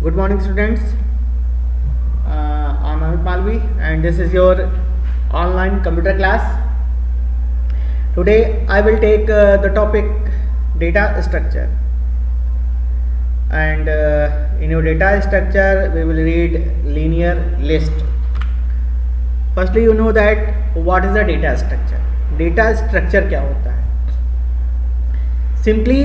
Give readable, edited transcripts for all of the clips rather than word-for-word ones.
Good morning, students. I'm Amit Malvi, and this is your online computer class. Today, I will take the topic data structure. And in your data structure, we will read linear list. Firstly, you know that what is the data structure? Data structure क्या होता है? Simply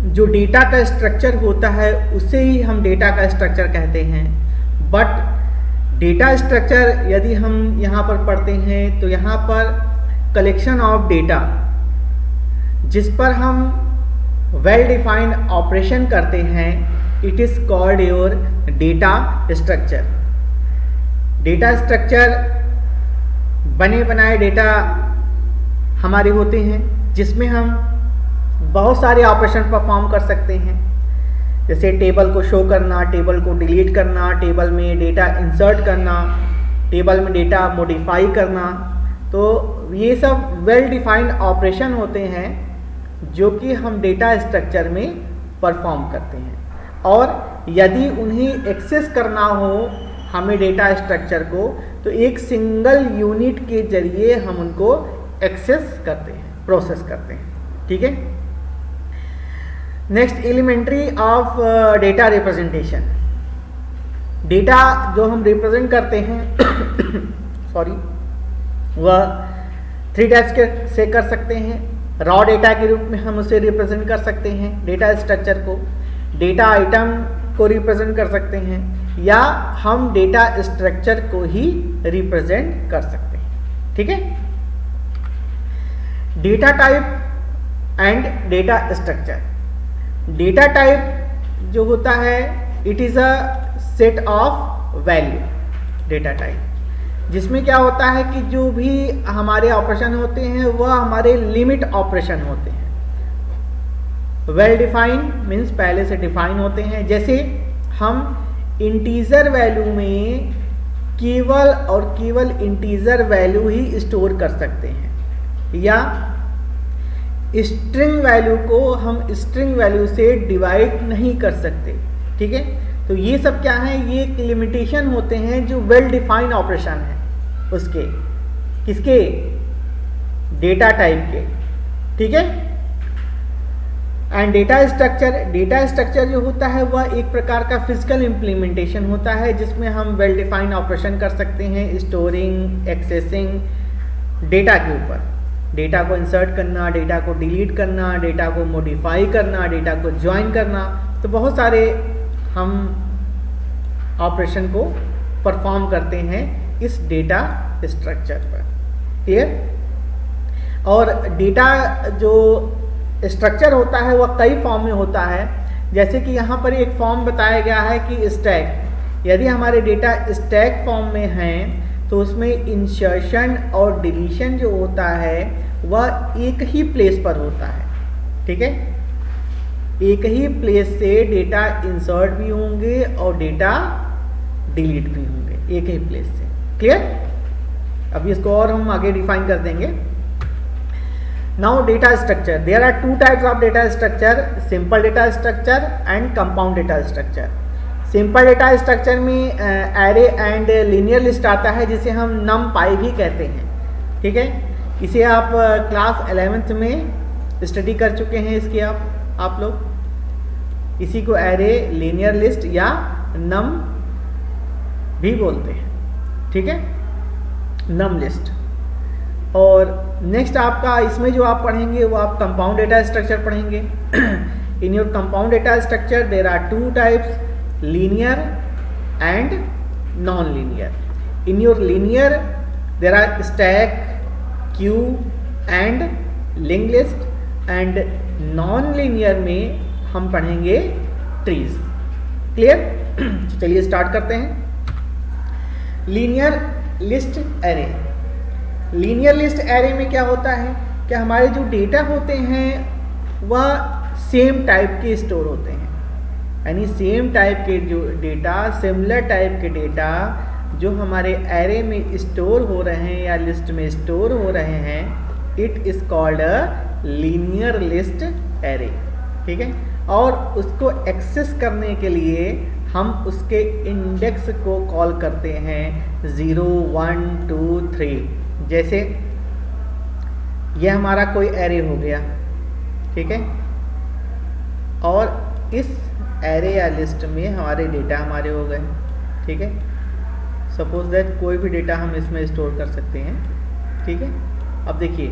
जो data का structure होता है उसे ही हम data का स्ट्रक्चर कहते हैं। बट डेटा स्ट्रक्चर यदि हम यहाँ पर पढ़ते हैं तो यहाँ पर कलेक्शन ऑफ डेटा जिस पर हम वेल डिफाइंड ऑपरेशन करते हैं, it is called your data structure. Data structure बने बनाए डेटा हमारे होते हैं जिसमें हम बहुत सारे ऑपरेशन परफॉर्म कर सकते हैं, जैसे टेबल को शो करना, टेबल को डिलीट करना, टेबल में डेटा इंसर्ट करना, टेबल में डेटा मॉडिफाई करना। तो ये सब वेल डिफाइंड ऑपरेशन होते हैं जो कि हम डेटा स्ट्रक्चर में परफॉर्म करते हैं। और यदि उन्हें एक्सेस करना हो हमें डेटा स्ट्रक्चर को, तो एक सिंगल यूनिट के जरिए हम उनको एक्सेस करते हैं, प्रोसेस करते हैं। ठीक है। Next, elementary of data representation. Data जो हम रिप्रेजेंट करते हैं सॉरी, वह 3 टाइप्स से कर सकते हैं। रॉ डेटा के रूप में हम उसे रिप्रेजेंट कर सकते हैं डेटा स्ट्रक्चर को, डेटा आइटम को रिप्रेजेंट कर सकते हैं, या हम डेटा स्ट्रक्चर को ही रिप्रेजेंट कर सकते हैं। ठीक है। Data type and data structure. Data type जो होता है, it is a set of value. Data type जिसमें क्या होता है कि जो भी हमारे ऑपरेशन होते हैं वह हमारे लिमिट ऑपरेशन होते हैं। वेल डिफाइंड मीन्स पहले से डिफाइन होते हैं। जैसे हम इंटीजर वैल्यू में केवल और केवल इंटीजर वैल्यू ही स्टोर कर सकते हैं, या स्ट्रिंग वैल्यू को हम स्ट्रिंग वैल्यू से डिवाइड नहीं कर सकते। ठीक है। तो ये सब क्या है, ये एक लिमिटेशन होते हैं जो वेल डिफाइंड ऑपरेशन है उसके, किसके, डेटा टाइप के। ठीक है। And data structure. Data structure जो होता है वह एक प्रकार का फिजिकल इम्प्लीमेंटेशन होता है जिसमें हम वेल डिफाइंड ऑपरेशन कर सकते हैं, स्टोरिंग, एक्सेसिंग डेटा के ऊपर। डेटा को इंसर्ट करना, डेटा को डिलीट करना, डेटा को मॉडिफाई करना, डेटा को ज्वाइन करना। तो बहुत सारे हम ऑपरेशन को परफॉर्म करते हैं इस डेटा स्ट्रक्चर पर। क्लियर। और डेटा जो स्ट्रक्चर होता है वह कई फॉर्म में होता है। जैसे कि यहाँ पर एक फॉर्म बताया गया है कि स्टैक। यदि हमारे डेटा स्टैक फॉर्म में हैं तो उसमें इंसर्शन और डिलीशन जो होता है वह एक ही प्लेस पर होता है। ठीक है। एक ही प्लेस से डेटा इंसर्ट भी होंगे और डेटा डिलीट भी होंगे, एक ही प्लेस से। क्लियर। अब इसको और हम आगे डिफाइन कर देंगे। Now data structure. There are 2 types of data structure, simple data structure and compound data structure. Simple data structure में एरे एंड लीनियर लिस्ट आता है जिसे हम NumPy भी कहते हैं। ठीक है। इसे आप क्लास 11th में स्टडी कर चुके हैं इसकी आप लोग। इसी को एरे, लीनियर लिस्ट या नम भी बोलते हैं। ठीक है। नम लिस्ट। और नेक्स्ट आपका इसमें जो आप पढ़ेंगे वो आप कंपाउंड डेटा स्ट्रक्चर पढ़ेंगे। In your compound data structure there are 2 types, linear and non-linear. In your linear there are stack, queue and linked list, and non-linear में हम पढ़ेंगे trees. क्लियर। चलिए स्टार्ट करते हैं। Linear list array. Linear list array में क्या होता है कि हमारे जो डेटा होते हैं वह सेम टाइप के स्टोर होते हैं, यानी सेम टाइप के जो डेटा, सिमिलर टाइप के डेटा जो हमारे एरे में स्टोर हो रहे हैं या लिस्ट में स्टोर हो रहे हैं, it is called a linear list array. ठीक है। और उसको एक्सेस करने के लिए हम उसके इंडेक्स को कॉल करते हैं 0 1 2 3। जैसे ये हमारा कोई एरे हो गया, ठीक है, और इस एरे या लिस्ट में हमारे डेटा हमारे हो गए, ठीक है। सपोज दैट कोई भी डेटा हम इसमें स्टोर कर सकते हैं, ठीक है। अब देखिए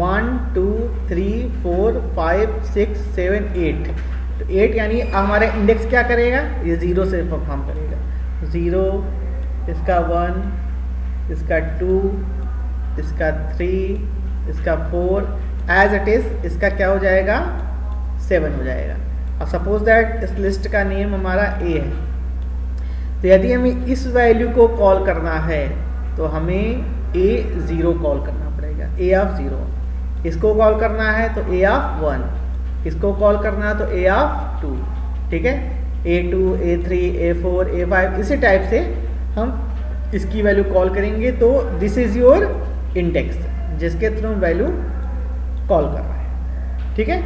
1 2 3 4 5 6 7 8, तो 8 यानी हमारा इंडेक्स क्या करेगा, ये 0 से परफॉर्म करेगा। 0, इसका 1, इसका 2, इसका 3, इसका 4, एज इट इज इसका क्या हो जाएगा, 7 हो जाएगा। और सपोज दैट इस लिस्ट का नेम हमारा ए है, तो यदि हमें इस वैल्यू को कॉल करना है तो हमें A0 कॉल करना पड़ेगा, A ऑफ 0। इसको कॉल करना है तो A ऑफ 1, इसको कॉल करना है तो A ऑफ 2, ठीक है। A2, A3, A4, A5 इसी टाइप से हम इसकी वैल्यू कॉल करेंगे। तो दिस इज योर इंडेक्स जिसके थ्रू वैल्यू कॉल कर रहे हैं, ठीक है।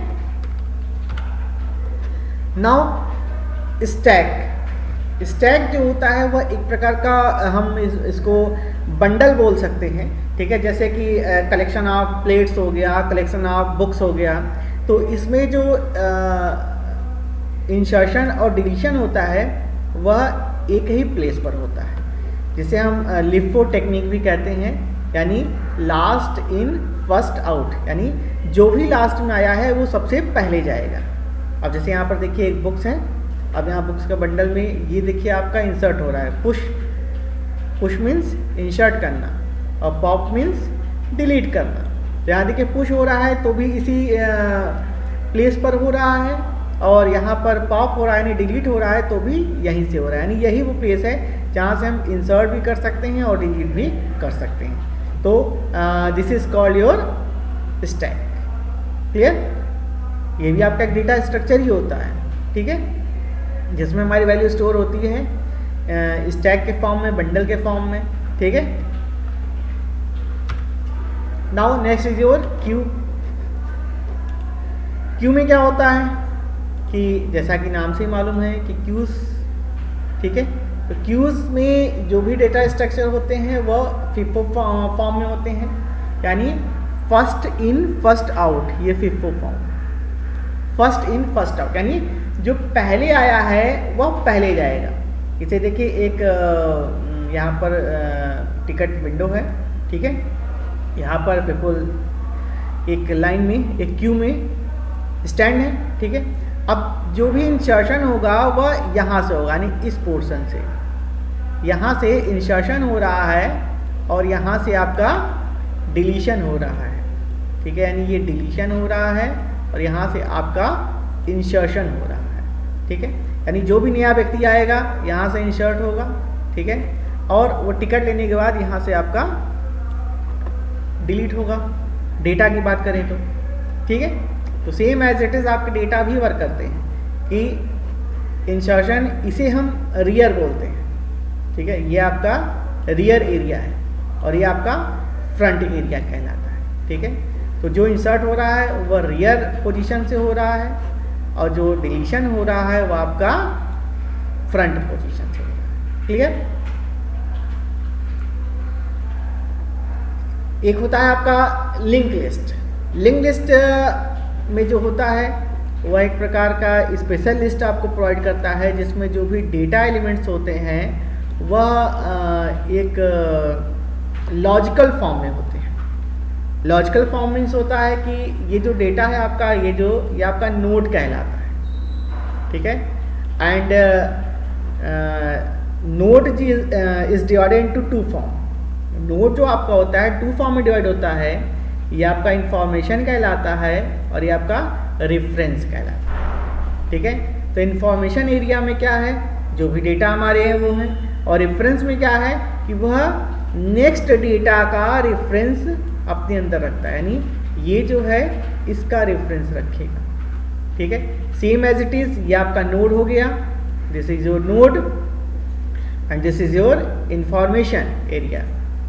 नाउ स्टैक जो होता है वह एक प्रकार का हम इसको बंडल बोल सकते हैं, ठीक है। जैसे कि कलेक्शन ऑफ प्लेट्स हो गया, कलेक्शन ऑफ बुक्स हो गया, तो इसमें जो इंसर्शन और डिलीशन होता है वह एक ही प्लेस पर होता है, जिसे हम लिफो टेक्निक भी कहते हैं, यानी लास्ट इन फर्स्ट आउट, यानी जो भी लास्ट में आया है वो सबसे पहले जाएगा। अब जैसे यहाँ पर देखिए एक बुक्स है, अब यहाँ बुक्स का बंडल में ये देखिए आपका इंसर्ट हो रहा है, पुश मीन्स इंसर्ट करना और पॉप मीन्स डिलीट करना। तो यहाँ देखिए पुश हो रहा है तो भी इसी प्लेस पर हो रहा है, और यहाँ पर पॉप हो रहा है यानी डिलीट हो रहा है तो भी यहीं से हो रहा है, यानी यही वो प्लेस है जहाँ से हम इंसर्ट भी कर सकते हैं और डिलीट भी कर सकते हैं। तो this is called your stack. Clear? ये भी आपका एक डेटा स्ट्रक्चर ही होता है, ठीक है, जिसमें हमारी वैल्यू स्टोर होती है स्टैक के फॉर्म में, बंडल के फॉर्म में, ठीक है। Now next is your Q. Q में क्या होता है कि जैसा कि नाम से ही मालूम है कि क्यूज, ठीक है, तो क्यूज में जो भी डेटा स्ट्रक्चर होते हैं वह फिफो फॉर्म में होते हैं, यानी फर्स्ट इन फर्स्ट आउट, ये FIFO form, first in first out, यानी जो पहले आया है वह पहले जाएगा। इसे देखिए एक यहाँ पर टिकट विंडो है, ठीक है, यहाँ पर बिल्कुल एक लाइन में एक क्यू में स्टैंड है, ठीक है। अब जो भी इंसर्शन होगा वह यहाँ से होगा, यानी इस पोर्शन से, यहाँ से इंसर्शन हो रहा है और यहाँ से आपका डिलीशन हो रहा है, ठीक है, यानी ये डिलीशन हो रहा है और यहाँ से आपका इंसर्शन हो रहा है, ठीक है। यानी जो भी नया व्यक्ति आएगा यहाँ से इंसर्ट होगा, ठीक है, और वो टिकट लेने के बाद यहाँ से आपका डिलीट होगा, डेटा की बात करें तो, ठीक है। तो सेम एज इट इज़ आपके डेटा भी वर्क करते हैं कि इंसर्शन, इसे हम रियर बोलते हैं, ठीक है, ये आपका रियर एरिया है और ये आपका फ्रंट एरिया कहलाता है, ठीक है। तो जो इंसर्ट हो रहा है वह रियर पोजीशन से हो रहा है और जो डिलीशन हो रहा है वह आपका फ्रंट पोजीशन से हो रहा है। क्लियर? एक होता है आपका लिंक लिस्ट। लिंक लिस्ट में जो होता है वह एक प्रकार का स्पेशल लिस्ट आपको प्रोवाइड करता है, जिसमें जो भी डेटा एलिमेंट्स होते हैं वह एक लॉजिकल फॉर्म में होते हैं। लॉजिकल फॉर्म मीन्स होता है कि ये जो डेटा है आपका, ये आपका नोड कहलाता है, ठीक है। And node is divided into two form. Node जो आपका होता है टू फॉर्म में डिवाइड होता है, ये आपका इंफॉर्मेशन कहलाता है और ये आपका रेफरेंस कहलाता है, ठीक है। तो इंफॉर्मेशन एरिया में क्या है, जो भी डेटा हमारे हैं वो हैं, और रेफरेंस में क्या है कि वह नेक्स्ट डेटा का रेफरेंस अपने अंदर रखता है, यानी ये जो है इसका रेफरेंस रखेगा, ठीक है। सेम एज इट इज ये आपका नोड हो गया, this is your node and this is your information area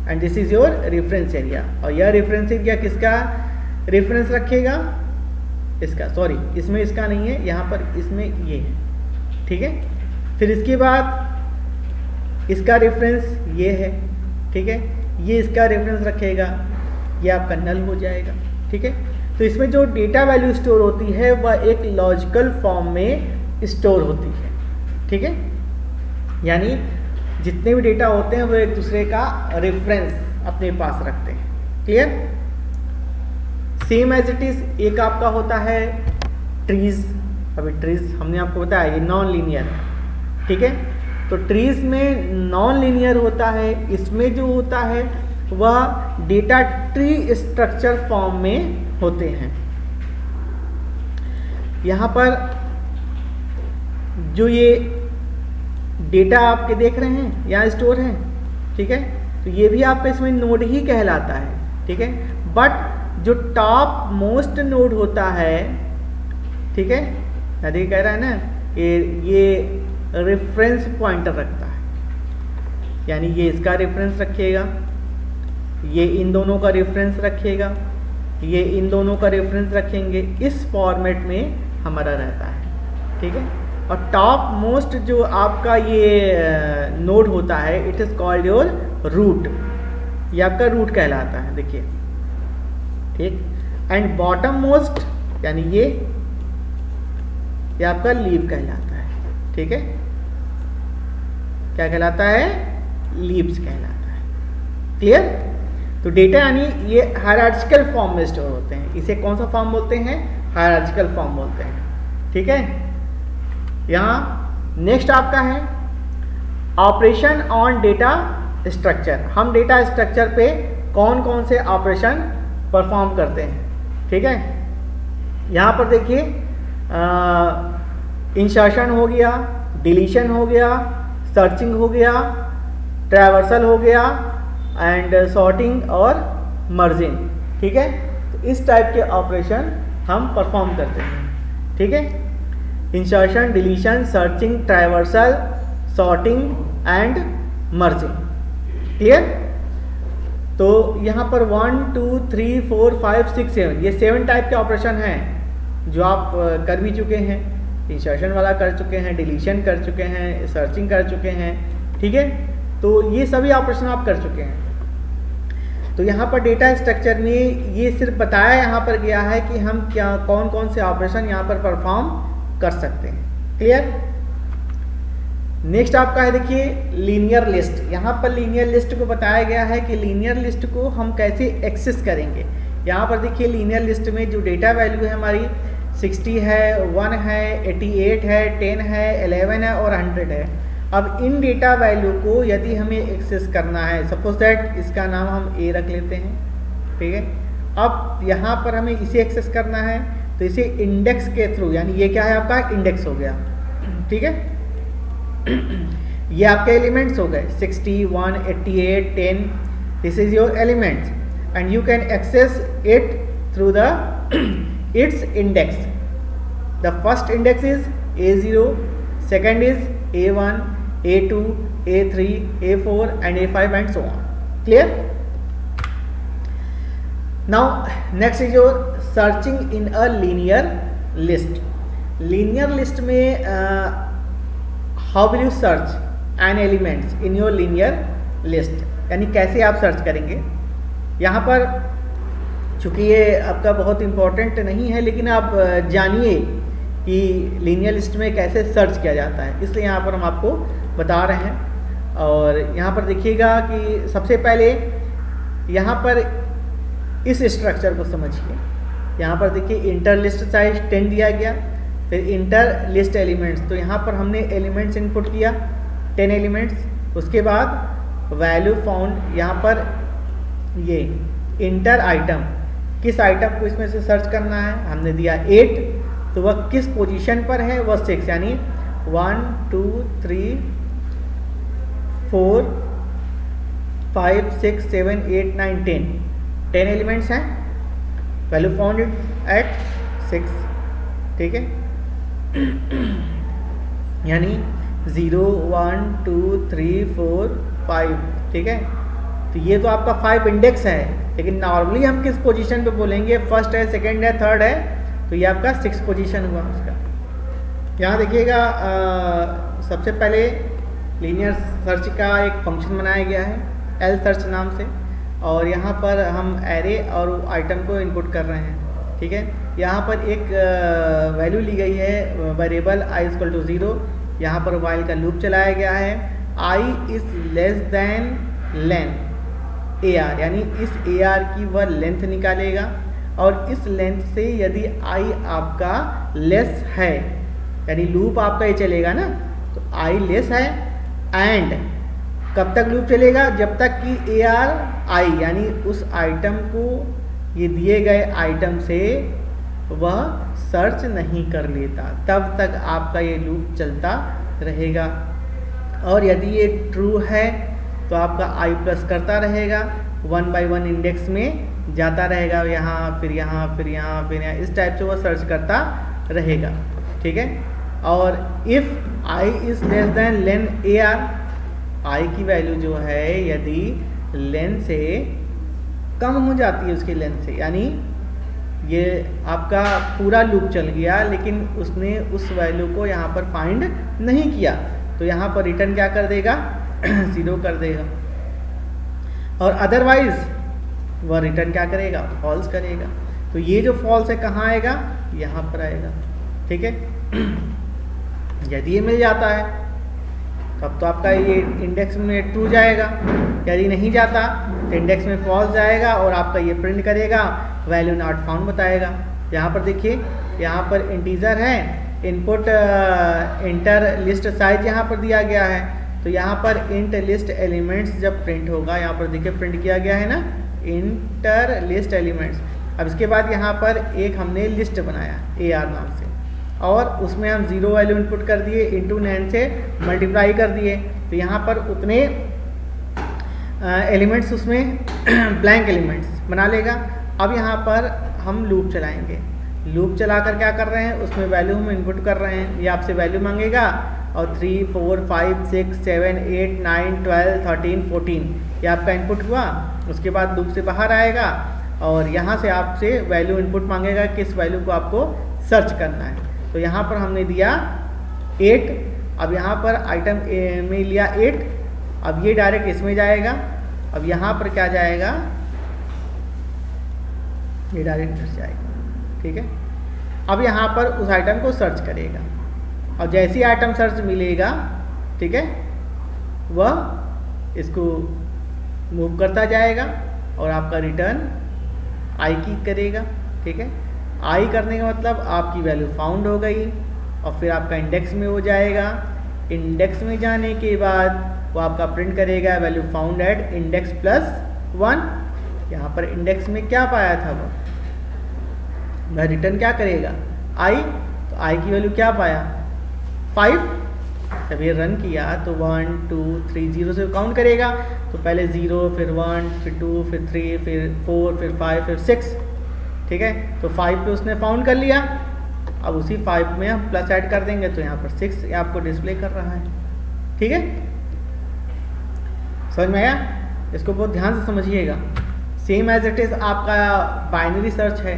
and this is your reference area. और यह रेफरेंस एरिया किसका रेफरेंस रखेगा, इसका, सॉरी इसमें इसका नहीं है, यहाँ पर इसमें ये है, ठीक है। फिर इसके बाद इसका रेफरेंस ये है, ठीक है, ये इसका रेफरेंस रखेगा, ये आपका नल हो जाएगा, ठीक है। तो इसमें जो डेटा वैल्यू स्टोर होती है वह एक लॉजिकल फॉर्म में स्टोर होती है, ठीक है। यानी जितने भी डेटा होते हैं वो एक दूसरे का रेफरेंस अपने पास रखते हैं। Clear? Same as it is एक आपका होता है ट्रीज। अभी ट्रीज हमने आपको बताया ये नॉन लीनियर, ठीक है। तो ट्रीज में नॉन लीनियर होता है, इसमें जो होता है वह डेटा ट्री स्ट्रक्चर फॉर्म में होते हैं। यहाँ पर जो ये डेटा आपके देख रहे हैं यहाँ स्टोर है, ठीक है, तो ये भी आपका इसमें नोड ही कहलाता है, ठीक है। बट जो टॉप मोस्ट नोड होता है, ठीक है, यदि कह रहा है ना ये रेफरेंस पॉइंटर रखता है, यानी ये इसका रेफरेंस रखेगा, ये इन दोनों का रेफरेंस रखेगा, ये इन दोनों का रेफरेंस रखेंगे, इस फॉर्मेट में हमारा रहता है, ठीक है। और टॉप मोस्ट जो आपका ये नोड होता है it is called your root, ये आपका रूट कहलाता है, देखिए, ठीक। एंड बॉटम मोस्ट यानी ये आपका लीव कहलाता है, ठीक है। क्या कहलाता है? लीव्स कहलाता है। क्लियर? तो डेटा यानी ये हायरार्चिकल फॉर्म में स्टोर होते हैं। इसे कौन सा फॉर्म बोलते हैं? हायरार्चिकल फॉर्म बोलते हैं, ठीक है। यहाँ नेक्स्ट आपका है ऑपरेशन ऑन डेटा स्ट्रक्चर। हम डेटा स्ट्रक्चर पे कौन कौन से ऑपरेशन परफॉर्म करते हैं, ठीक है। यहाँ पर देखिए इंसर्शन हो गया, डिलीशन हो गया, सर्चिंग हो गया, ट्रैवर्सल हो गया एंड सॉर्टिंग और मर्जिंग, ठीक है। तो इस टाइप के ऑपरेशन हम परफॉर्म करते हैं, ठीक है। Insertion, deletion, searching, traversal, sorting and merging. Clear? तो यहाँ पर 1 2 3 4 5 6 7 ये 7 टाइप के ऑपरेशन हैं जो आप कर भी चुके हैं। इंसर्शन वाला कर चुके हैं, डिलीशन कर चुके हैं, सर्चिंग कर चुके हैं, ठीक है। तो ये सभी ऑपरेशन आप कर चुके हैं। तो यहाँ पर डेटा स्ट्रक्चर में ये सिर्फ बताया यहाँ पर गया है कि हम क्या कौन कौन से ऑपरेशन यहाँ पर परफॉर्म कर सकते हैं। क्लियर? नेक्स्ट आपका है देखिए लीनियर लिस्ट। यहाँ पर लीनियर लिस्ट को बताया गया है कि लीनियर लिस्ट को हम कैसे एक्सेस करेंगे। यहाँ पर देखिए लीनियर लिस्ट में जो डेटा वैल्यू है हमारी 60 है, 1 है, 88 है, 10 है, 11 है और 100 है। अब इन डेटा वैल्यू को यदि हमें एक्सेस करना है, सपोज दैट इसका नाम हम ए रख लेते हैं, ठीक है। अब यहाँ पर हमें इसे एक्सेस करना है तो इसे इंडेक्स के थ्रू, यानी ये क्या है आपका इंडेक्स हो गया, ठीक है। ये आपके एलिमेंट्स हो गए 60, 1, 88, 10, this is your elements and you can access it through the its index. The first index is A0, second is A1, A2, A3, A4 and A5 and so on. Clear? Now next is your searching in a linear list. Linear list में how will you search an elements in your linear list? यानी कैसे आप search करेंगे। यहाँ पर चूँकि ये आपका बहुत इम्पोर्टेंट नहीं है लेकिन आप जानिए कि लीनियर लिस्ट में कैसे सर्च किया जाता है, इसलिए यहाँ पर हम आपको बता रहे हैं। और यहाँ पर देखिएगा कि सबसे पहले यहाँ पर इस स्ट्रक्चर को समझिए। यहाँ पर देखिए इंटर लिस्ट साइज 10 दिया गया, फिर इंटर लिस्ट एलिमेंट्स, तो यहाँ पर हमने एलिमेंट्स इनपुट किया 10 एलिमेंट्स। उसके बाद वैल्यू फाउंड, यहाँ पर ये इंटर आइटम, किस आइटम को इसमें से सर्च करना है, हमने दिया 8, तो वह किस पोजीशन पर है, वह 6, यानी 1 2 3 4 5 6 7 8 9 10 एलिमेंट्स हैं। वैल्यू फाउंड एट 6, ठीक है। यानी 0 1 2 3 4 5, ठीक है। तो ये तो आपका 5 इंडेक्स है, लेकिन नॉर्मली हम किस पोजीशन पे बोलेंगे, फर्स्ट है, सेकंड है, थर्ड है, तो ये आपका 6 पोजीशन हुआ उसका, यहाँ देखिएगा सबसे पहले लीनियर सर्च का एक फंक्शन बनाया गया है एल सर्च नाम से, और यहाँ पर हम एरे और आइटम को इनपुट कर रहे हैं। ठीक है, यहाँ पर एक वैल्यू ली गई है वेरिएबल आई इक्वल टू 0। यहाँ पर वाइल का लूप चलाया गया है। I is less than length A R, यानी इस ए आर की वह लेंथ निकालेगा, और इस लेंथ से यदि आई आपका लेस है, यानी लूप आपका ये चलेगा ना, तो आई लेस है, एंड कब तक लूप चलेगा, जब तक कि ए आर आई यानी उस आइटम को ये दिए गए आइटम से वह सर्च नहीं कर लेता, तब तक आपका ये लूप चलता रहेगा। और यदि ये ट्रू है तो आपका आई प्लस करता रहेगा, 1 by 1 इंडेक्स में जाता रहेगा, यहाँ फिर यहाँ फिर यहाँ फिर यहाँ, इस टाइप से वह सर्च करता रहेगा। ठीक है, और if I is less than len A R, I की वैल्यू जो है यदि लेन से कम हो जाती है उसकी लेंथ से, यानी ये आपका पूरा लूप चल गया लेकिन उसने उस वैल्यू को यहाँ पर फाइंड नहीं किया, तो यहाँ पर रिटर्न क्या कर देगा 0 कर देगा, और अदरवाइज वह रिटर्न क्या करेगा, फॉल्स करेगा। तो ये जो फॉल्स है कहाँ आएगा, यहाँ पर आएगा। ठीक है, यदि ये मिल जाता है तब तो आपका ये इंडेक्स में ट्रू जाएगा, यदि नहीं जाता तो इंडेक्स में फॉल्स जाएगा, और आपका ये प्रिंट करेगा वैल्यू नॉट फाउंड बताएगा। यहाँ पर देखिए, यहाँ पर इंटीजर है, इनपुट इंटर लिस्ट साइज यहाँ पर दिया गया है, तो यहाँ पर इंट लिस्ट एलिमेंट्स जब प्रिंट होगा, यहाँ पर देखिए प्रिंट किया गया है ना इंटर लिस्ट एलिमेंट्स। अब इसके बाद यहाँ पर एक हमने लिस्ट बनाया ए आर नाम से, और उसमें हम 0 वैल्यू इनपुट कर दिए, इंटू 9 से मल्टीप्लाई कर दिए, तो यहाँ पर उतने एलिमेंट्स उसमें ब्लैंक एलिमेंट्स बना लेगा। अब यहाँ पर हम लूप चलाएंगे, लूप चलाकर क्या कर रहे हैं, उसमें वैल्यू हम इनपुट कर रहे हैं, ये आपसे वैल्यू मांगेगा, और 3 4 5 6 7 8 9 12 13 14 ये आपका इनपुट हुआ। उसके बाद लूप से बाहर आएगा और यहाँ से आपसे वैल्यू इनपुट मांगेगा, किस वैल्यू को आपको सर्च करना है। तो यहाँ पर हमने दिया 8, अब यहाँ पर आइटम में लिया 8, अब ये डायरेक्ट इसमें जाएगा, अब यहाँ पर क्या जाएगा, ये डायरेक्ट इधर जाएगा। ठीक है, अब यहाँ पर उस आइटम को सर्च करेगा, और जैसी आइटम सर्च मिलेगा, ठीक है, वह इसको मूव करता जाएगा और आपका रिटर्न आई की करेगा। ठीक है, आई करने का मतलब आपकी वैल्यू फाउंड हो गई, और फिर आपका इंडेक्स में हो जाएगा। इंडेक्स में जाने के बाद वो आपका प्रिंट करेगा value found at index plus 1। यहाँ पर इंडेक्स में क्या पाया था वह रिटर्न क्या करेगा, आई, तो आई की वैल्यू क्या पाया 5। जब ये रन किया तो 1 2 3 0 से काउंट करेगा, तो पहले 0 फिर 1 फिर 2 फिर 3 फिर 4 फिर 5 फिर 6। ठीक है, तो 5 पे उसने फाउंड कर लिया, अब उसी 5 में हम प्लस ऐड कर देंगे, तो यहाँ पर 6 आपको डिस्प्ले कर रहा है। ठीक है, समझ में आया, इसको बहुत ध्यान से समझिएगा। सेम एज इट इज़ आपका बाइनरी सर्च है।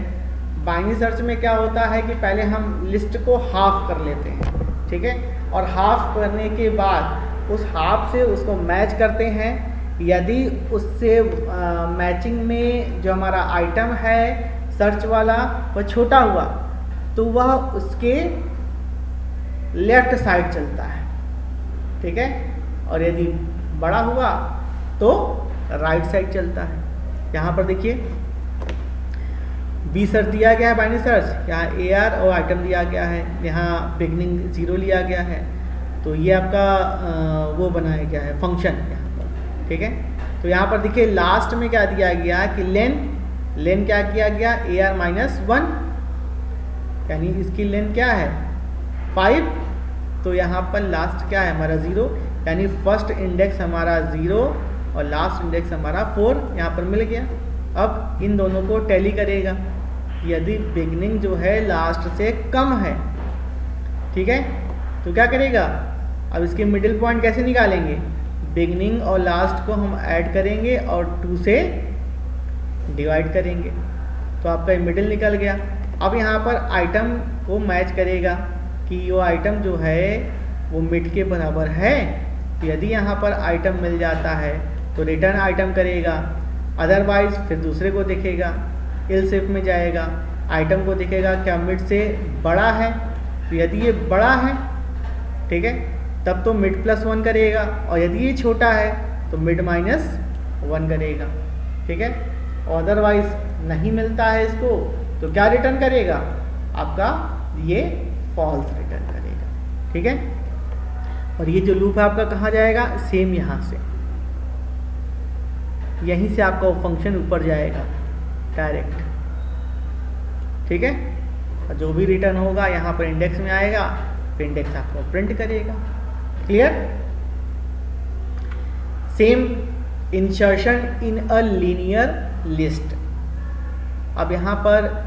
बाइनरी सर्च में क्या होता है कि पहले हम लिस्ट को हाफ कर लेते हैं, ठीक है, और हाफ करने के बाद उस हाफ से उसको मैच करते हैं। यदि उससे मैचिंग में जो हमारा आइटम है सर्च वाला वह छोटा हुआ, तो वह उसके लेफ्ट साइड चलता है। ठीक है, और यदि बड़ा हुआ तो राइट साइड चलता है। यहाँ पर देखिए बी सर्च दिया गया है, बाइनरी सर्च, यहाँ ए आर और आइटम दिया गया है, यहाँ बिगनिंग 0 लिया गया है, तो ये आपका वो बनाया गया है फंक्शन यहाँ पर। ठीक है, तो यहाँ पर देखिए लास्ट में क्या दिया गया कि लेन क्या किया गया ए आर -1, यानी इसकी लेन क्या है 5, तो यहाँ पर लास्ट क्या है हमारा 0, यानी फर्स्ट इंडेक्स हमारा 0 और लास्ट इंडेक्स हमारा 4 यहाँ पर मिल गया। अब इन दोनों को टैली करेगा, यदि बिगनिंग जो है लास्ट से कम है, ठीक है, तो क्या करेगा, अब इसके मिडिल पॉइंट कैसे निकालेंगे, बिगनिंग और लास्ट को हम ऐड करेंगे और 2 से डिवाइड करेंगे, तो आपका मिडिल निकल गया। अब यहाँ पर आइटम को मैच करेगा, कि वो आइटम जो है वो मिड के बराबर है, तो यदि यहाँ पर आइटम मिल जाता है तो रिटर्न आइटम करेगा, अदरवाइज फिर दूसरे को देखेगा, एल्स इफ में जाएगा, आइटम को देखेगा क्या मिड से बड़ा है, तो यदि ये बड़ा है, ठीक है, तब तो मिड प्लस 1 करेगा, और यदि ये छोटा है तो मिड माइनस 1 करेगा, ठीक है। और अदरवाइज नहीं मिलता है इसको तो क्या रिटर्न करेगा, आपका ये फॉल्स रिटर्न करेगा, ठीक है। और ये जो लूप है आपका कहाँ जाएगा, सेम यहाँ से, यहीं से आपका वो फंक्शन ऊपर जाएगा डायरेक्ट, ठीक है। और जो भी रिटर्न होगा यहाँ पर इंडेक्स में आएगा, फिर इंडेक्स आपको प्रिंट करेगा। Clear. Same insertion in a linear list. अब यहाँ पर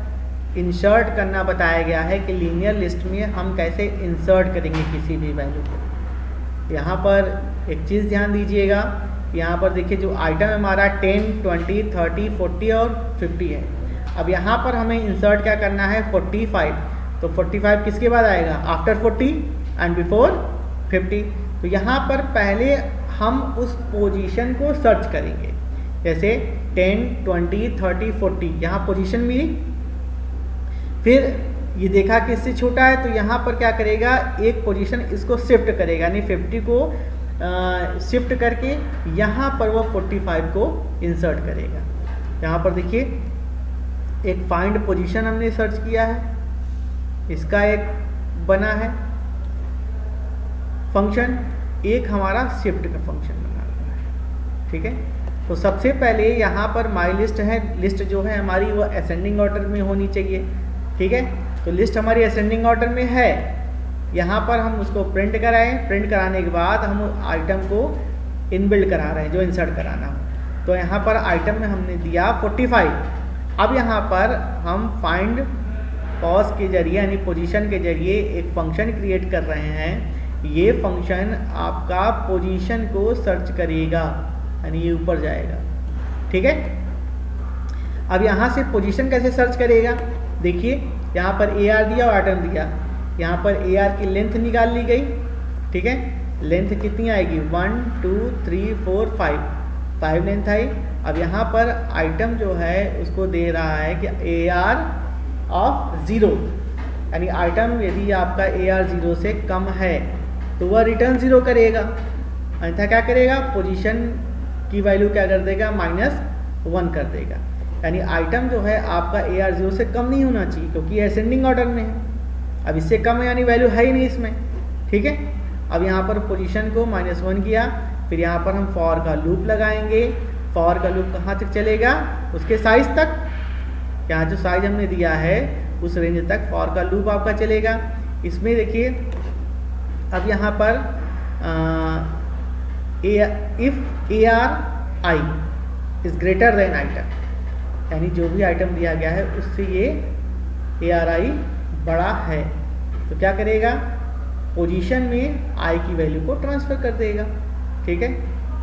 इंसर्ट करना बताया गया है कि लीनियर लिस्ट में हम कैसे इंसर्ट करेंगे किसी भी वैल्यू को। यहाँ पर एक चीज़ ध्यान दीजिएगा, यहाँ पर देखिए जो आइटम हमारा 10, 20, 30, 40 और 50 है। अब यहाँ पर हमें इंसर्ट क्या करना है, 45। तो 45 किसके बाद आएगा, आफ्टर 40 एंड बिफोर 50। तो यहाँ पर पहले हम उस पोजीशन को सर्च करेंगे, जैसे 10, 20, 30, 40 यहाँ पोजीशन मिली, फिर ये देखा कि इससे छोटा है तो यहाँ पर क्या करेगा, एक पोजीशन इसको शिफ्ट करेगा, यानी 50 को शिफ्ट करके यहाँ पर वो 45 को इंसर्ट करेगा। यहाँ पर देखिए एक फाइंड पोजीशन हमने सर्च किया है, इसका एक बना है फंक्शन, एक हमारा शिफ्ट का फंक्शन बना हुआ है, ठीक है। तो सबसे पहले यहाँ पर माई लिस्ट है, लिस्ट जो है हमारी वो असेंडिंग ऑर्डर में होनी चाहिए, ठीक है। तो लिस्ट हमारी असेंडिंग ऑर्डर में है, यहाँ पर हम उसको प्रिंट कराएं, प्रिंट कराने के बाद हम आइटम को इनबिल्ड करा रहे हैं जो इंसर्ट कराना हो। तो यहाँ पर आइटम में हमने दिया 45। अब यहाँ पर हम फाइंड पॉज के जरिए यानी पोजीशन के जरिए एक फंक्शन क्रिएट कर रहे हैं। ये फंक्शन आपका पोजीशन को सर्च करेगा, यानी ये ऊपर जाएगा, ठीक है। अब यहाँ से पोजीशन कैसे सर्च करेगा, देखिए यहाँ पर AR दिया और आइटम दिया, यहाँ पर AR की लेंथ निकाल ली गई, ठीक है। लेंथ कितनी आएगी, 1, 2, 3, 4, 5 लेंथ आई। अब यहाँ पर आइटम जो है उसको दे रहा है कि AR ऑफ 0, यानी आइटम यदि आपका AR 0 से कम है तो वह रिटर्न 0 करेगा, अन्यथा क्या करेगा, पोजीशन की वैल्यू क्या कर देगा, -1 कर देगा। यानी आइटम जो है आपका AR 0 से कम नहीं होना चाहिए क्योंकि ये असेंडिंग ऑर्डर में है। अब इससे कम है यानी वैल्यू है ही नहीं इसमें, ठीक है। अब यहाँ पर पोजीशन को -1 किया, फिर यहाँ पर हम फॉर का लूप लगाएंगे। फॉर का लूप कहाँ तक चलेगा, उसके साइज तक, यहाँ जो साइज हमने दिया है उस रेंज तक फॉर का लूप आपका चलेगा। इसमें देखिए अब यहाँ पर if AR I is greater than item, यानी जो भी आइटम दिया गया है उससे ये AR I बड़ा है, तो क्या करेगा, पोजीशन में I की वैल्यू को ट्रांसफ़र कर देगा, ठीक है।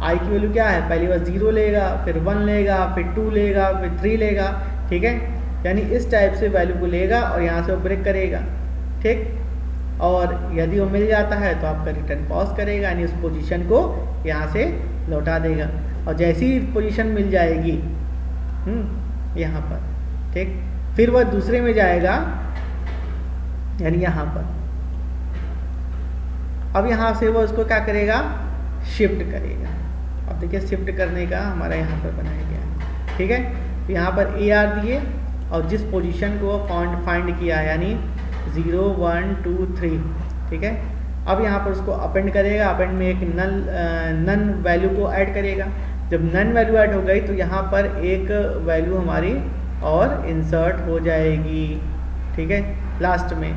I की वैल्यू क्या है, पहली बार 0 लेगा, फिर 1 लेगा, फिर 2 लेगा, फिर 3 लेगा, ठीक है। यानी इस टाइप से वैल्यू को लेगा और यहाँ से वो ब्रेक करेगा, ठीक। और यदि वो मिल जाता है तो आपका रिटर्न पॉज करेगा, यानी उस पोजीशन को यहाँ से लौटा देगा। और जैसी पोजीशन मिल जाएगी यहाँ पर, ठीक, फिर वह दूसरे में जाएगा, यानी यहाँ पर। अब यहाँ से वो उसको क्या करेगा, शिफ्ट करेगा। अब देखिए शिफ्ट करने का हमारा यहाँ पर बनाया गया है, ठीक है। तो यहाँ पर AR दिए और जिस पोजीशन को फाइंड किया यानी 0, 1, 2, 3, ठीक है। अब यहाँ पर उसको अपेंड करेगा, अपेंड में एक नन वैल्यू को ऐड करेगा। जब नन वैल्यू ऐड हो गई तो यहाँ पर एक वैल्यू हमारी और इंसर्ट हो जाएगी, ठीक है, लास्ट में,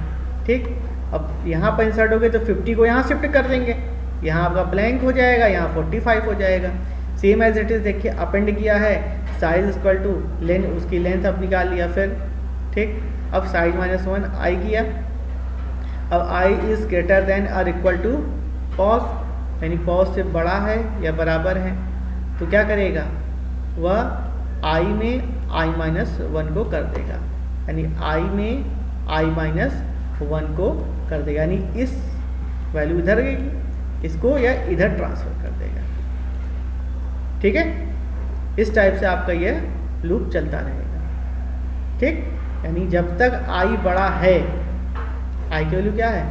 ठीक। अब यहाँ पर इंसर्ट हो गई तो 50 को यहाँ शिफ्ट कर देंगे, यहाँ आपका ब्लैंक हो जाएगा, यहाँ 45 हो जाएगा। सेम एज इट इज़ देखिए अपेंड किया है, साइज इक्वल टू लेंथ, उसकी लेंथ अब निकाल लिया फिर, ठीक। अब साइज -1 I किया, अब I इज़ ग्रेटर देन और इक्वल टू पॉज, यानी पॉज से बड़ा है या बराबर है, तो क्या करेगा वह I में I-1 को कर देगा, यानी I में I-1 1 को कर देगा, यानी इस वैल्यू इधर गई, इसको या इधर ट्रांसफ़र कर देगा। ठीक है, इस टाइप से आपका यह लूप चलता रहेगा। ठीक, यानी जब तक i बड़ा है, i की वैल्यू क्या है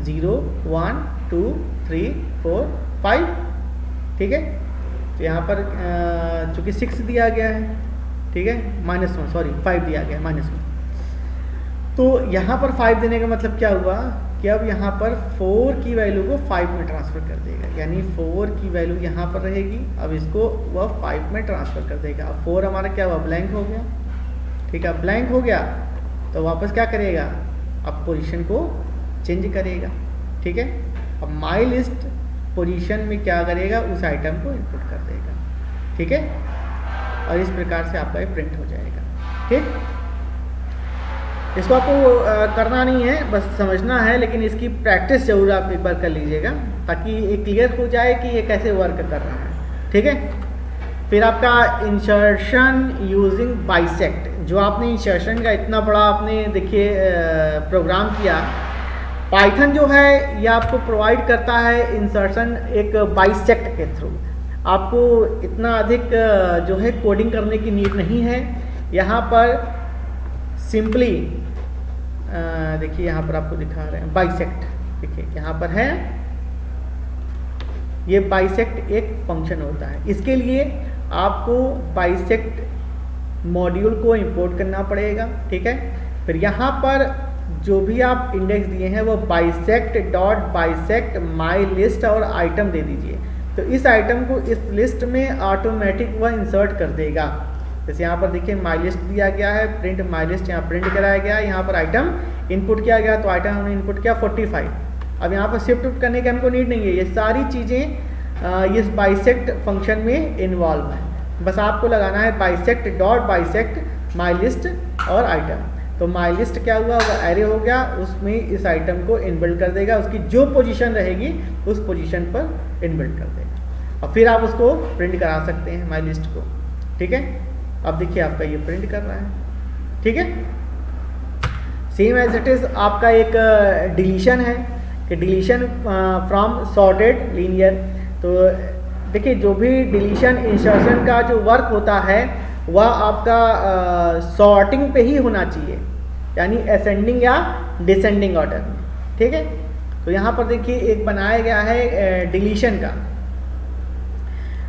0 1 2 3 4 5। ठीक है, तो यहाँ पर चूँकि 6 दिया गया है, ठीक है, -1 सॉरी 5 दिया गया है -1, तो यहाँ पर 5 देने का मतलब क्या हुआ कि अब यहाँ पर 4 की वैल्यू को 5 में ट्रांसफ़र कर देगा, यानी 4 की वैल्यू यहाँ पर रहेगी, अब इसको वह 5 में ट्रांसफ़र कर देगा। अब 4 हमारा क्या हुआ, ब्लैंक हो गया। ठीक है, ब्लैंक हो गया तो वापस क्या करेगा, अब पोजीशन को चेंज करेगा। ठीक है, अब माई लिस्ट पोजीशन में क्या करेगा, उस आइटम को इनपुट कर देगा। ठीक है, और इस प्रकार से आपका ये प्रिंट हो जाएगा। ठीक, इसको आपको करना नहीं है, बस समझना है, लेकिन इसकी प्रैक्टिस जरूर आप एक बार कर लीजिएगा ताकि ये क्लियर हो जाए कि ये कैसे वर्क कर रहा है। ठीक है, फिर आपका इंसर्शन यूजिंग बाइसेक्ट, जो आपने इंसर्शन का इतना बड़ा आपने देखिए प्रोग्राम किया, पाइथन जो है ये आपको प्रोवाइड करता है इंसर्शन एक बाइसेक्ट के थ्रू। आपको इतना अधिक जो है कोडिंग करने की नीड नहीं है। यहाँ पर सिंपली देखिए, यहाँ पर आपको दिखा रहे हैं बाइसेक्ट, देखिए यहाँ पर है, ये बाइसेक्ट एक फंक्शन होता है। इसके लिए आपको बाइसेक्ट मॉड्यूल को इंपोर्ट करना पड़ेगा। ठीक है, फिर यहाँ पर जो भी आप इंडेक्स दिए हैं वो bisect dot bisect my list और आइटम दे दीजिए, तो इस आइटम को इस लिस्ट में ऑटोमेटिक वह इंसर्ट कर देगा। जैसे यहाँ पर देखिए माई लिस्ट दिया गया है, प्रिंट माई लिस्ट यहाँ प्रिंट कराया गया, यहाँ पर आइटम इनपुट किया गया, तो आइटम हमने इनपुट किया 45। अब यहाँ पर शिफ्ट उट करने की हमको नीड नहीं है, ये सारी चीज़ें इस बाइसेक्ट फंक्शन में इन्वॉल्व है। बस आपको लगाना है bisect dot bisect my list और आइटम। तो माई लिस्ट क्या हुआ, वह एरे हो गया, उसमें इस आइटम को इनबिल्ड कर देगा, उसकी जो पोजीशन रहेगी उस पोजीशन पर इनबिल्ड कर देगा, और फिर आप उसको प्रिंट करा सकते हैं माई लिस्ट को। ठीक है, अब देखिए आपका ये प्रिंट कर रहा है। ठीक है, सेम एज इट इज़ आपका एक डिलीशन है कि डिलीशन फ्रॉम सॉर्टेड लीनियर। तो देखिए जो भी डिलीशन इंसर्शन का जो वर्क होता है वह आपका सॉर्टिंग पे ही होना चाहिए, यानी असेंडिंग या डिसेंडिंग ऑर्डर में। ठीक है, तो यहाँ पर देखिए एक बनाया गया है डिलीशन का।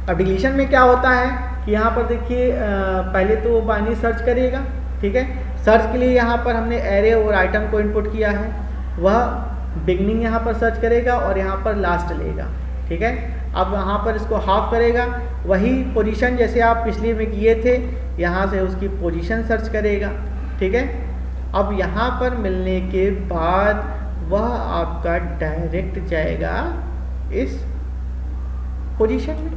अब डिलीशन में क्या होता है कि यहाँ पर देखिए पहले तो वो बाइनरी सर्च करेगा। ठीक है, सर्च के लिए यहाँ पर हमने एरे और आइटम को इनपुट किया है, वह बिगनिंग यहाँ पर सर्च करेगा और यहाँ पर लास्ट लेगा। ठीक है, अब यहाँ पर इसको हाफ करेगा, वही पोजीशन जैसे आप पिछले में किए थे, यहाँ से उसकी पोजीशन सर्च करेगा। ठीक है, अब यहाँ पर मिलने के बाद वह आपका डायरेक्ट जाएगा इस पोजीशन में,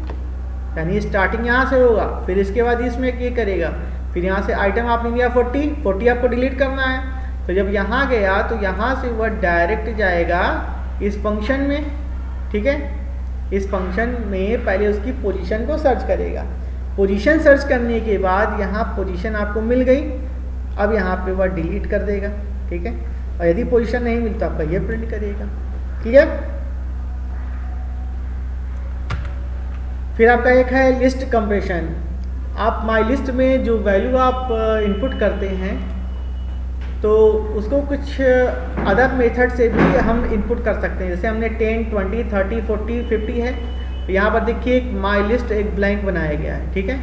यानी स्टार्टिंग यहाँ से होगा, फिर इसके बाद इसमें क्या करेगा, फिर यहाँ से आइटम आपने दिया 40 आपको डिलीट करना है, तो जब यहाँ गया तो यहाँ से वह डायरेक्ट जाएगा इस फंक्शन में। ठीक है, इस फंक्शन में पहले उसकी पोजीशन को सर्च करेगा, पोजीशन सर्च करने के बाद यहाँ पोजीशन आपको मिल गई, अब यहाँ पे वह डिलीट कर देगा। ठीक है, और यदि पोजीशन नहीं मिलता आपका ये प्रिंट करेगा। क्लियर? फिर आपका एक है लिस्ट कंप्रेशन। आप माई लिस्ट में जो वैल्यू आप इनपुट करते हैं तो उसको कुछ अदर मेथड से भी हम इनपुट कर सकते हैं। जैसे हमने 10, 20, 30, 40, 50 है, तो यहाँ पर देखिए माई लिस्ट एक ब्लैंक बनाया गया है। ठीक है,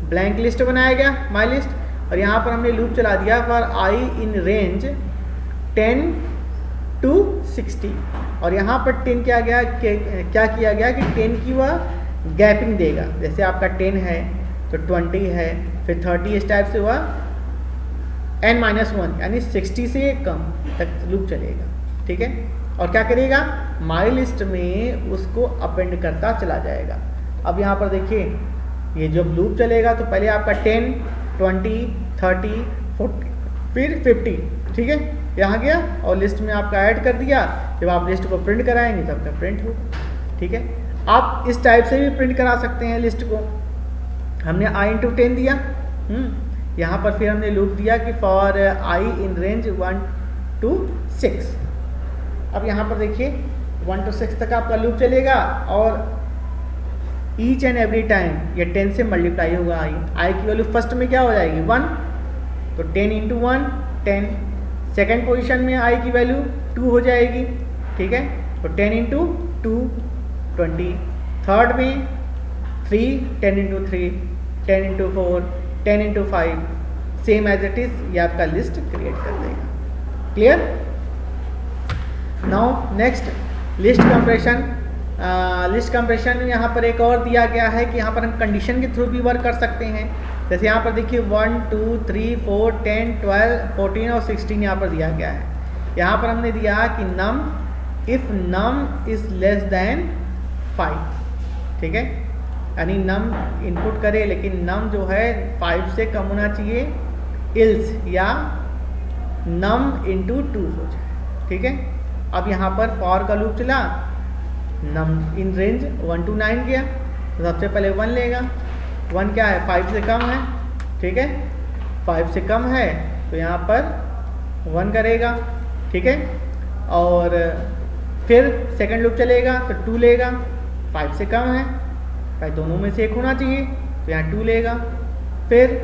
ब्लैंक लिस्ट बनाया गया माई लिस्ट, और यहाँ पर हमने लूप चला दिया for I in range 10 to 60, और यहाँ पर 10 क्या किया गया कि 10 की वह गैपिंग देगा। जैसे आपका 10 है तो 20 है, फिर 30, इस टाइप से वह n-1 यानी 60 से कम तक लूप चलेगा। ठीक है, और क्या करेगा, माई लिस्ट में उसको अपेंड करता चला जाएगा। अब यहाँ पर देखिए ये जब लूप चलेगा तो पहले आपका 10, 20, 30, 40, फिर 50। ठीक है, यहाँ गया और लिस्ट में आपका ऐड कर दिया। जब आप लिस्ट को प्रिंट कराएंगे तब तक प्रिंट होगा। ठीक है, आप इस टाइप से भी प्रिंट करा सकते हैं लिस्ट को। हमने i × 10 दिया, यहाँ पर फिर हमने लूप दिया कि for i in range 1 to 6। अब यहाँ पर देखिए 1 to 6 तक आपका लूप चलेगा और ईच एंड एवरी टाइम ये 10 से मल्टीप्लाई होगा। आई की वैल्यू फर्स्ट में क्या हो जाएगी 1, तो 10 इंटू 1 10। सेकेंड पोजिशन में आई की वैल्यू 2 हो जाएगी, ठीक है, तो 10 इंटू 2 20। थर्ड में 3, 10 into 3 10 into 4 10 into 5, same as it is ये आपका लिस्ट क्रिएट कर देगा। Clear. Now next list compression. List compression में यहाँ पर एक और दिया गया है कि यहाँ पर हम कंडीशन के थ्रू भी वर्क कर सकते हैं। जैसे यहाँ पर देखिए 1 2 3 4 10 12 14 और 16 यहाँ पर दिया गया है। यहाँ पर हमने दिया कि num if num is less than 5, ठीक है, यानी नम इनपुट करे लेकिन नम जो है 5 से कम होना चाहिए, इल्स या नम इंटू 2 हो जाए, ठीक है। अब यहाँ पर फॉर का लूप चला, नम इन रेंज 1 to 9 गया, तो सबसे पहले 1 लेगा। 1 क्या है 5 से कम है, ठीक है, 5 से कम है तो यहाँ पर 1 करेगा, ठीक है। और फिर सेकंड लूप चलेगा तो 2 लेगा, 5 से कम है, भाई दोनों में से एक होना चाहिए तो यहाँ 2 लेगा। फिर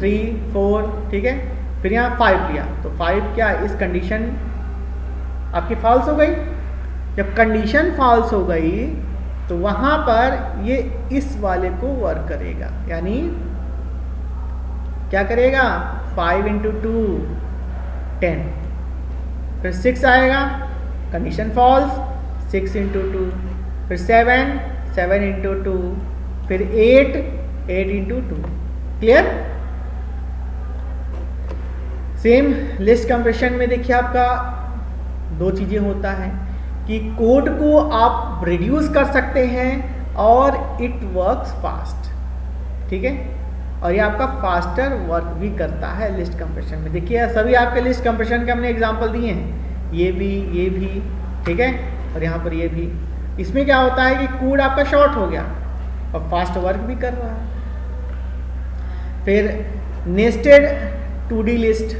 3 4, ठीक है, फिर यहाँ 5 लिया तो 5 क्या इस कंडीशन आपकी फॉल्स हो गई। जब कंडीशन फॉल्स हो गई तो वहां पर ये इस वाले को वर्क करेगा, यानी क्या करेगा 5 इंटू 2 10, फिर 6 आएगा, कंडीशन फॉल्स, 6 इंटू 2, फिर 7 इंटू 2, फिर 8 into 2। Clear. Same list compression में देखिए आपका दो चीजें होता है कि कोड को आप रिड्यूस कर सकते हैं और इट वर्क्स फास्ट, ठीक है, और ये आपका फास्टर वर्क भी करता है लिस्ट कंप्रेशन में। देखिए सभी आपके लिस्ट कंप्रेशन के हमने एग्जांपल दिए हैं, ये भी, ठीक है, और यहाँ पर ये भी। इसमें क्या होता है कि कोड आपका शॉर्ट हो गया और फास्ट वर्क भी कर रहा है। फिर नेस्टेड 2D लिस्ट।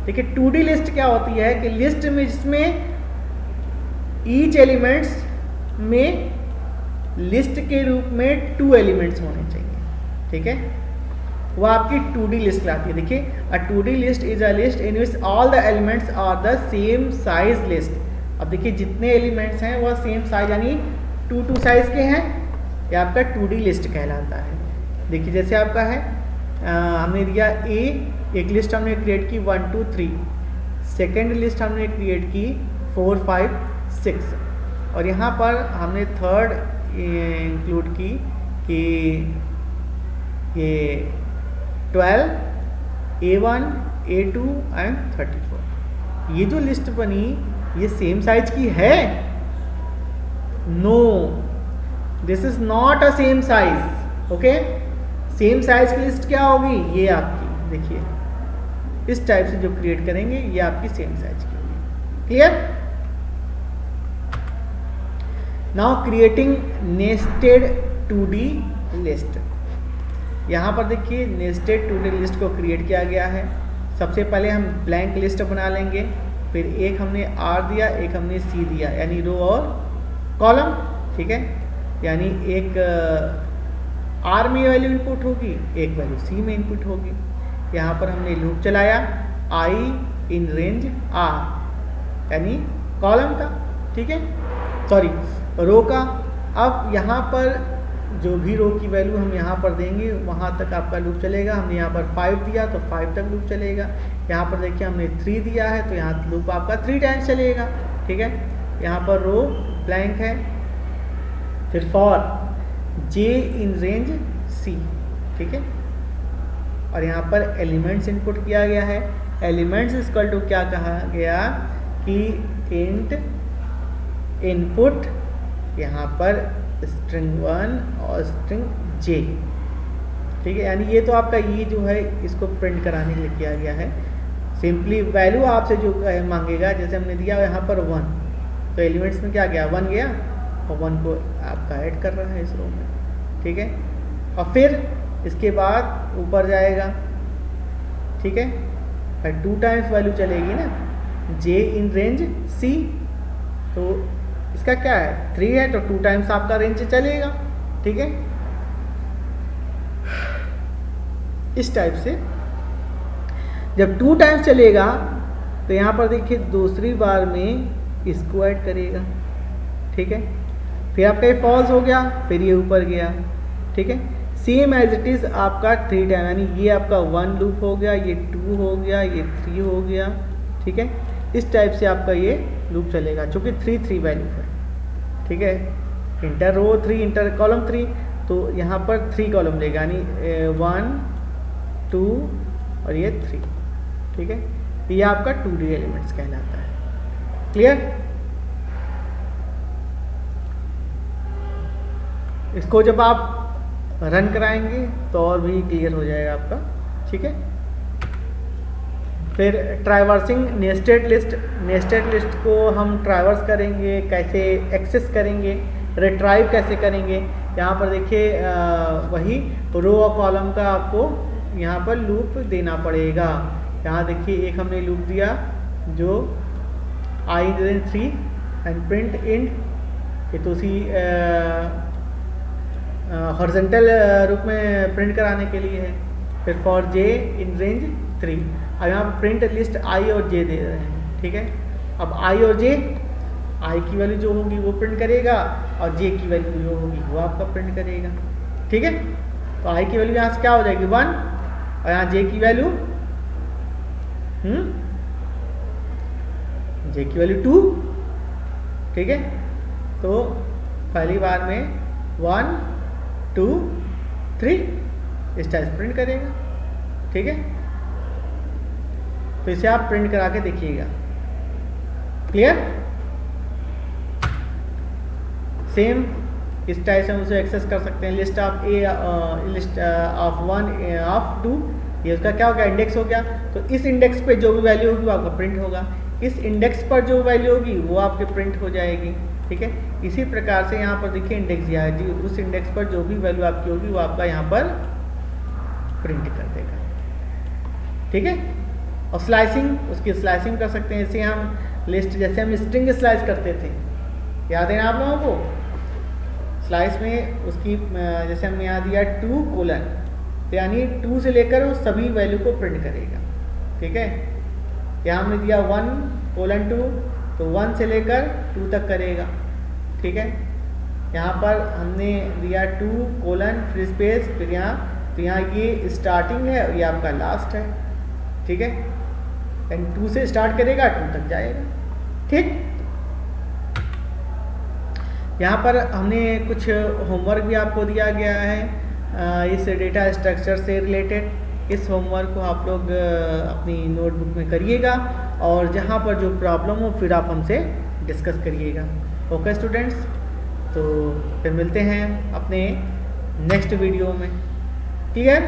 देखिए 2D लिस्ट क्या होती है कि लिस्ट में जिसमें ईच एलिमेंट्स में लिस्ट के रूप में 2 एलिमेंट्स होने चाहिए, ठीक है, वो आपकी 2D लिस्ट लाती है। देखिए a 2D list is a list in which all the elements are the same size list. अब देखिए जितने एलिमेंट्स हैं वह सेम साइज यानी 2 साइज के हैं, ये आपका 2D लिस्ट कहलाता है। देखिए जैसे आपका है हमने दिया ए, एक लिस्ट हमने क्रिएट की 1 2 3, सेकेंड लिस्ट हमने क्रिएट की 4 5 6, और यहाँ पर हमने थर्ड इंक्लूड की कि ये 12 A1 A2 एंड 34। ये जो लिस्ट बनी ये सेम साइज की है? No, this is not a same size. Okay, same size की लिस्ट क्या होगी, ये आपकी देखिए इस टाइप से जो क्रिएट करेंगे ये आपकी सेम साइज की होगी। Clear. Now creating nested 2D list. यहाँ पर देखिए नेस्टेड 2D लिस्ट को क्रिएट किया गया है। सबसे पहले हम ब्लैंक लिस्ट बना लेंगे, फिर एक हमने R दिया, एक हमने C दिया, यानी रो और कॉलम, ठीक है, यानी एक R में वैल्यू इनपुट होगी, एक वैल्यू C में इनपुट होगी। यहाँ पर हमने लूप चलाया I इन रेंज R, यानी कॉलम का, ठीक है, सॉरी रो का। अब यहाँ पर जो भी रो की वैल्यू हम यहाँ पर देंगे वहाँ तक आपका लूप चलेगा। हमने यहाँ पर 5 दिया तो 5 तक लूप चलेगा। यहाँ पर देखिए हमने 3 दिया है तो यहाँ लूप आपका 3 टाइम्स चलेगा, ठीक है। यहाँ पर रो ब्लैंक है। फिर for J in range C, ठीक है, और यहाँ पर एलिमेंट्स इनपुट किया गया है। एलिमेंट्स इक्वल टू क्या कहा गया कि इंट इनपुट यहाँ पर स्ट्रिंग 1 और स्ट्रिंग J, ठीक है, यानी ये तो आपका ये जो है इसको प्रिंट कराने के लिए किया गया है। सिंपली वैल्यू आपसे जो मांगेगा, जैसे हमने दिया यहाँ पर 1, तो एलिमेंट्स में क्या गया 1 गया और 1 को आपका ऐड कर रहा है इस रो में, ठीक है। और फिर इसके बाद ऊपर जाएगा, ठीक है, 2 टाइम्स वैल्यू चलेगी ना, j इन रेंज c, तो इसका क्या है 3 है, तो 2 टाइम्स आपका रेंज चलेगा। ठीक है, इस टाइप से जब 2 टाइम्स चलेगा तो यहाँ पर देखिए दूसरी बार में इसको ऐड करेगा। ठीक है, फिर आपका ये फॉल्स हो गया, फिर ये ऊपर गया। ठीक है, सेम एज इट इज़ आपका 3 टाइम, यानी ये आपका 1 लूप हो गया, ये 2 हो गया, ये 3 हो गया। ठीक है, इस टाइप से आपका ये लूप चलेगा, चूँकि 3 वैल्यू है। ठीक है, इंटर रो 3 इंटर कॉलम 3, तो यहाँ पर 3 कॉलम लेगा, यानी 1 2 और ये 3। ठीक है, ये आपका 2D एलिमेंट्स कहलाता है। क्लियर? इसको जब आप रन कराएंगे तो और भी क्लियर हो जाएगा आपका। ठीक है, फिर ट्राइवर्सिंग नेस्टेड लिस्ट, नेस्टेड लिस्ट को हम ट्राइवर्स करेंगे, कैसे एक्सेस करेंगे, रिट्राइव कैसे करेंगे। यहाँ पर देखिए वही रो और कॉलम का आपको यहाँ पर लूप देना पड़ेगा। यहाँ देखिए एक हमने लूप दिया जो i 3 एंड प्रिंट इंड, ये तो उसी हॉरिजॉन्टल रूप में प्रिंट कराने के लिए है। फिर फॉर j इन रेंज 3, अब यहाँ पर प्रिंट लिस्ट i और j दे रहे हैं। ठीक है, अब i और j, i की वैल्यू जो होगी वो प्रिंट करेगा और j की वैल्यू जो होगी वो आपका प्रिंट करेगा। ठीक है, तो i की वैल्यू यहाँ से क्या हो जाएगी 1 और यहाँ j की वैल्यू j की वैल्यू 2। ठीक है, तो पहली बार में 1 2 3 इस टाइप प्रिंट करेगा। ठीक है, तो इसे आप प्रिंट करा के देखिएगा। क्लियर? सेम इस टाइप से हम उसे एक्सेस कर सकते हैं। List of A, list of 1 of 2, ये उसका क्या हो गया इंडेक्स हो गया। तो इस इंडेक्स पे जो भी वैल्यू होगी वो आपका प्रिंट होगा, इस इंडेक्स पर जो वैल्यू होगी वो आपके प्रिंट हो जाएगी। ठीक है, इसी प्रकार से यहाँ पर देखिए इंडेक्स दिया है जी, उस इंडेक्स पर जो भी वैल्यू आपकी होगी वो आपका यहाँ पर प्रिंट कर देगा। ठीक है, और स्लाइसिंग, उसकी स्लाइसिंग कर सकते हैं। इसे हम लिस्ट, जैसे हम स्ट्रिंग स्लाइस करते थे, याद है ना आप लोगों को। स्लाइस में उसकी जैसे हमने यहाँ दिया 2 कोलन, यानी 2 से लेकर वो सभी वैल्यू को प्रिंट करेगा। ठीक है, यहाँ हमने दिया 1 कोलन 2, तो 1 से लेकर 2 तक करेगा। ठीक है, यहाँ पर हमने दिया 2 कोलन फ्री स्पेस, फिर यहाँ, तो यहाँ ये स्टार्टिंग है और ये आपका लास्ट है। ठीक है, एंड 2 से स्टार्ट करेगा 2 तक जाएगा। ठीक, यहाँ पर हमने कुछ होमवर्क भी आपको दिया गया है इस डेटा स्ट्रक्चर से रिलेटेड। इस होमवर्क को आप लोग अपनी नोटबुक में करिएगा और जहाँ पर जो प्रॉब्लम हो फिर आप हमसे डिस्कस करिएगा। ओके स्टूडेंट्स, तो फिर मिलते हैं अपने नेक्स्ट वीडियो में। क्लियर?